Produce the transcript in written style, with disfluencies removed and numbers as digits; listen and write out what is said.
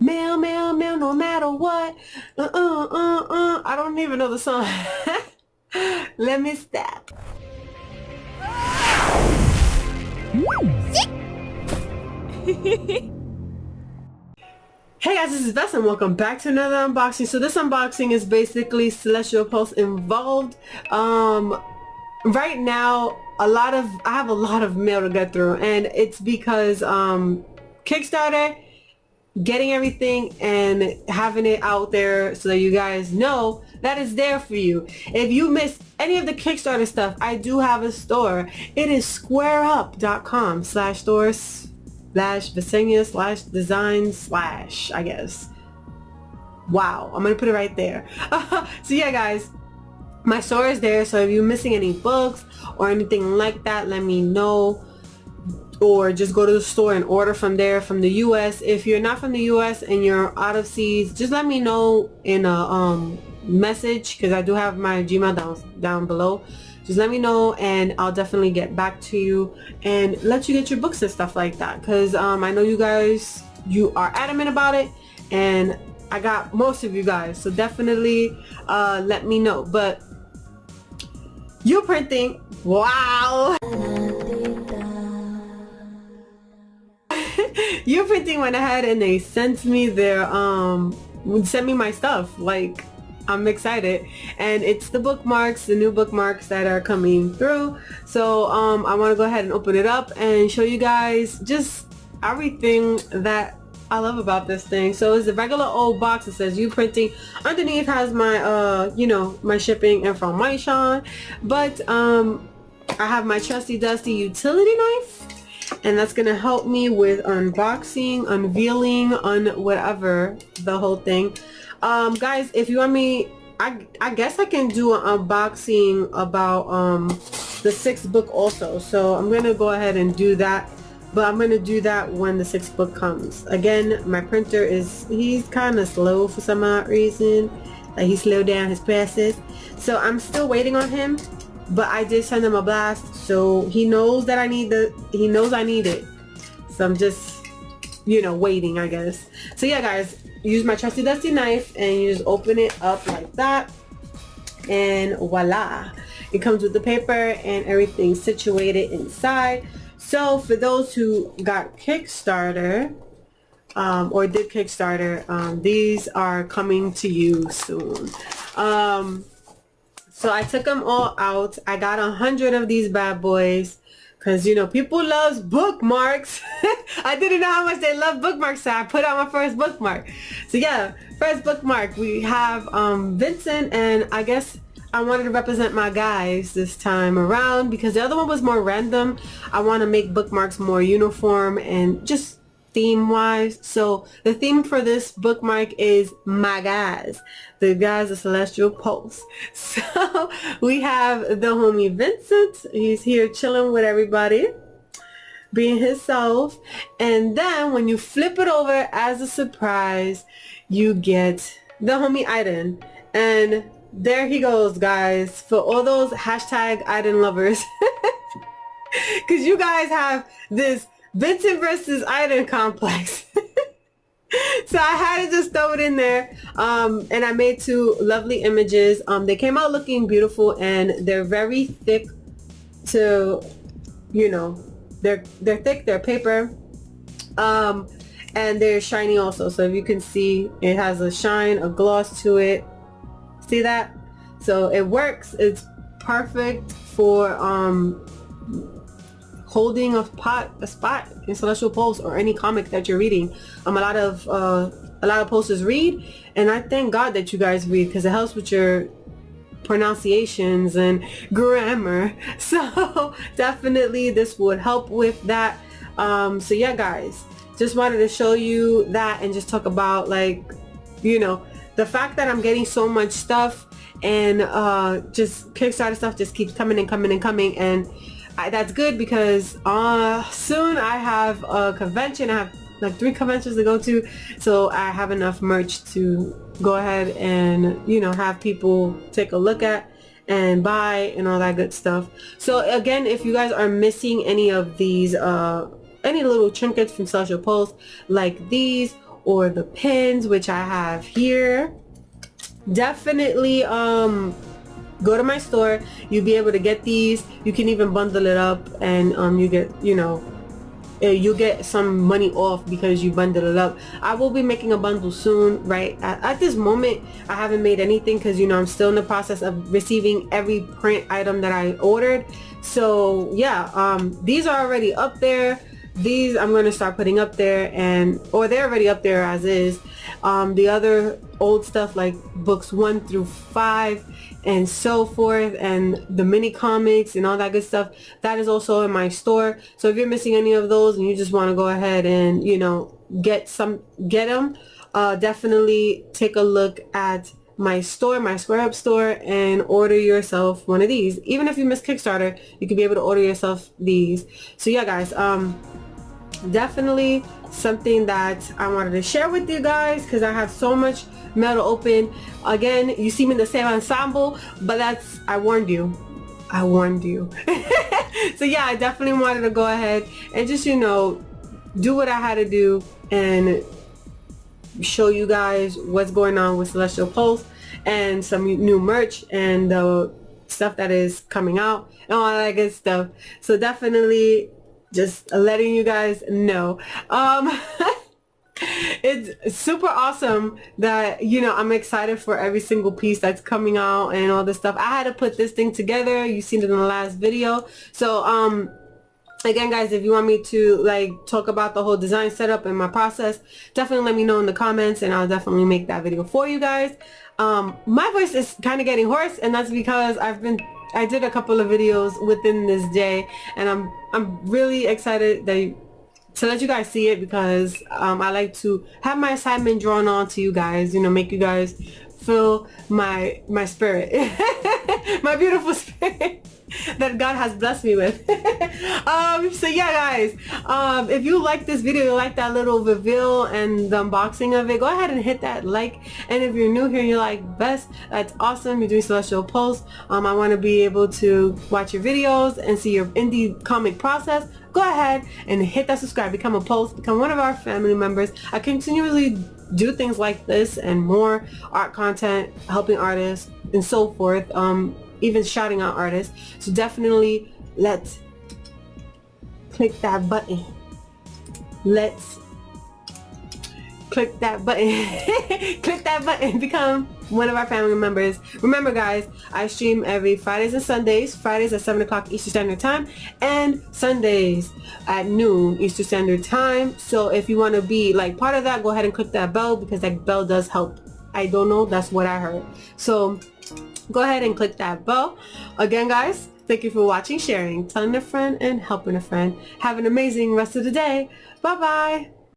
Mail, mail, mail, no matter what. I don't even know the song. Let me stop. Hey guys, this is Vess and welcome back to another unboxing. So this unboxing is basically Celestial Pulse involved. Right now I have a lot of mail to get through, and it's because Kickstarter, getting everything and having it out there so that you guys know that it's there for you. If you missed any of the Kickstarter stuff, I do have a store. It is squareup.com/store/Vesenia/design/ I guess. Wow, I'm gonna put it right there. So yeah guys, my store is there, so if you're missing any books or anything like that, let me know, or just go to the store and order from there, from the US. If you're not from the US and you're out of seas, just let me know in a message, because I do have my Gmail down below. Just let me know and I'll definitely get back to you and let you get your books and stuff like that, because I know you guys, you are adamant about it, and I got most of you guys, so definitely let me know. But you printing, wow. You printing went ahead and they sent me their sent me my stuff. Like, I'm excited, and it's the bookmarks, the new bookmarks that are coming through. So I want to go ahead and open it up and show you guys just everything that I love about this thing. So it's a regular old box. It says you printing. Underneath has my you know, my shipping information, but I have my trusty dusty utility knife, and that's gonna help me with unboxing, unveiling, whatever, the whole thing. Guys, if you want me, I guess I can do an unboxing about the 6th book also, so I'm gonna go ahead and do that, but I'm gonna do that when the 6th book comes. Again, my printer he's kind of slow for some odd reason. Like, he slowed down his process, so I'm still waiting on him. But I did send him a blast, so he knows that I need it. So I'm just, you know, waiting, I guess. So yeah guys, use my trusty dusty knife and you just open it up like that, and voila, it comes with the paper and everything situated inside. So for those who got Kickstarter or did Kickstarter, these are coming to you soon. So I took them all out. I got 100 of these bad boys, because, you know, people love bookmarks. I didn't know how much they love bookmarks, so I put out my first bookmark. So yeah, first bookmark, we have Vincent, and I guess I wanted to represent my guys this time around, because the other one was more random. I want to make bookmarks more uniform and just theme wise. So the theme for this bookmark is my guys, the guys of Celestial Pulse. So we have the homie Vincent. He's here chilling with everybody, being himself. And then when you flip it over as a surprise, you get the homie Aiden. And there he goes, guys, for all those hashtag Aiden lovers. Because you guys have this Vincent versus Aiden complex. So I had to just throw it in there, and I made 2 lovely images. They came out looking beautiful, and they're very thick to, you know, they're thick, they're paper, and they're shiny also. So if you can see, it has a shine, a gloss to it. See that? So it works. It's perfect for holding a spot in Celestial Pulse or any comic that you're reading. A lot of posters read, and I thank God that you guys read, because it helps with your pronunciations and grammar. So definitely this would help with that. So yeah guys, just wanted to show you that and just talk about, like, you know, the fact that I'm getting so much stuff, and just Kickstarter stuff just keeps coming and coming and coming, and that's good, because soon I have a convention. I have like 3 conventions to go to, so I have enough merch to go ahead and, you know, have people take a look at and buy and all that good stuff. So again, if you guys are missing any of these any little trinkets from Celestial Pulse, like these, or the pins, which I have here, definitely go to my store. You'll be able to get these. You can even bundle it up, and you get, you know, you get some money off because you bundle it up. I will be making a bundle soon. Right at this moment I haven't made anything because, you know, I'm still in the process of receiving every print item that I ordered. So yeah, these are already up there. These I'm going to start putting up there, or they're already up there as is. The other old stuff like books 1 through 5 and so forth, and the mini comics and all that good stuff, that is also in my store. So if you're missing any of those and you just want to go ahead and, you know, get them, definitely take a look at my store, my Square Up store, and order yourself one of these. Even if you miss Kickstarter, you could be able to order yourself these. So yeah guys, definitely something that I wanted to share with you guys because I have so much mail to open. Again, you see me in the same ensemble, but that's, I warned you. So yeah, I definitely wanted to go ahead and just, you know, do what I had to do and show you guys what's going on with Celestial Pulse and some new merch and the stuff that is coming out and all that good stuff. So definitely just letting you guys know. It's super awesome that, you know, I'm excited for every single piece that's coming out and all this stuff. I had to put this thing together. You seen it in the last video. So again guys, if you want me to like talk about the whole design setup and my process, definitely let me know in the comments and I'll definitely make that video for you guys. My voice is kind of getting hoarse, and that's because I did a couple of videos within this day, and I'm really excited to let you guys see it because I like to have my assignment drawn on to you guys, you know, make you guys feel my spirit, my beautiful spirit that God has blessed me with. So yeah guys, if you like this video, you like that little reveal and the unboxing of it, go ahead and hit that like. And if you're new here and you're like, Bess, that's awesome, you're doing Celestial Pulse, I want to be able to watch your videos and see your indie comic process, go ahead and hit that subscribe, become a Pulse, become one of our family members. I continually do things like this and more, art content, helping artists and so forth, even shouting out artists. So definitely let's click that button. Let's click that button. Click that button, become one of our family members. Remember guys, I stream every Fridays and Sundays. Fridays at 7 o'clock Eastern Standard Time and Sundays at noon Eastern Standard Time. So if you want to be like part of that, go ahead and click that bell because that bell does help. I don't know, that's what I heard. So go ahead and click that bell. Again guys, thank you for watching, sharing, telling a friend, and helping a friend. Have an amazing rest of the day. Bye bye.